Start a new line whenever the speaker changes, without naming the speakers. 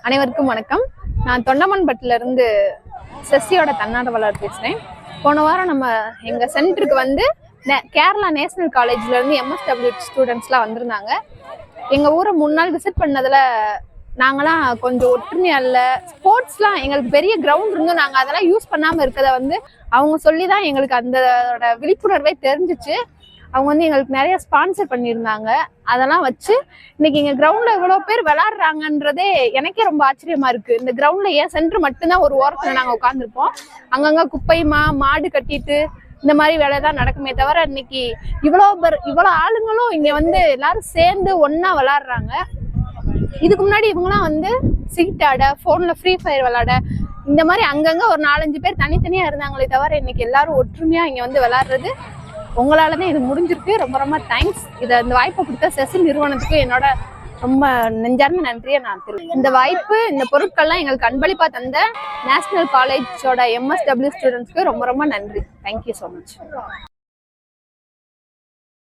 அனைவருக்கும் வணக்கம். நான் தொண்டமன்பட்டில இருந்து செஸ்ஸியோட தன்னார்வலர் பேசுறேன். போன வாரம் நம்ம எங்க சென்டருக்கு வந்து கேரளா நேஷனல் காலேஜ்ல இருந்து MSW ஸ்டூடெண்ட்ஸ்லாம் வந்திருந்தாங்க. எங்க ஊரை 3 நாள் விசிட் பண்ணதுல நாங்களாம் கொஞ்சம் ஒற்றுமையா இல்லை. ஸ்போர்ட்ஸ்லாம் எங்களுக்கு பெரிய கிரவுண்ட் இருந்தும் நாங்கள் அதெல்லாம் யூஸ் பண்ணாமல் இருக்கிறத வந்து அவங்க சொல்லி தான் எங்களுக்கு அதோட விழிப்புணர்வே தெரிஞ்சிச்சு. அவங்க வந்து எங்களுக்கு நிறைய ஸ்பான்சர் பண்ணியிருந்தாங்க. அதெல்லாம் வச்சு இன்னைக்கு எங்கள் கிரவுண்டில் இவ்வளோ பேர் விளாடுறாங்கன்றதே எனக்கே ரொம்ப ஆச்சரியமா இருக்குது. இந்த கிரவுண்டில் ஏன் சென்டர் மட்டும்தான் ஒரு ஓரத்தில் நாங்கள் உட்காந்துருப்போம். அங்கங்கே குப்பை மாடு கட்டிட்டு இந்த மாதிரி வேலை தான் நடக்குமே தவிர இன்னைக்கு இவ்வளோ ஆளுங்களும் இங்கே வந்து எல்லாரும் சேர்ந்து ஒன்றா விளாடுறாங்க. இதுக்கு முன்னாடி இவங்கலாம் வந்து சீட் ஆட, ஃபோனில் ஃப்ரீ ஃபயர் விளாட, இந்த மாதிரி அங்கங்கே ஒரு 4-5 பேர் தனித்தனியாக இருந்தாங்களே தவிர இன்னைக்கு எல்லாரும் ஒற்றுமையாக இங்கே வந்து விளாடுறது உங்களால தான் இது முடிஞ்சிருக்கு. ரொம்ப ரொம்ப தேங்க்ஸ். இந்த வாய்ப்பை கொடுத்த செஸ் நிறுவனத்துக்கு என்னோட ரொம்ப நெஞ்சார்ந்த நன்றியை நான் தெரிவிக்கிறேன். இந்த வாய்ப்பு, இந்த பொருட்கள்லாம் எங்களுக்கு அன்பளிப்பா தந்த நேஷனல் காலேஜோட MSW ஸ்டூடெண்ட்ஸ்க்கு ரொம்ப ரொம்ப நன்றி. Thank you so much.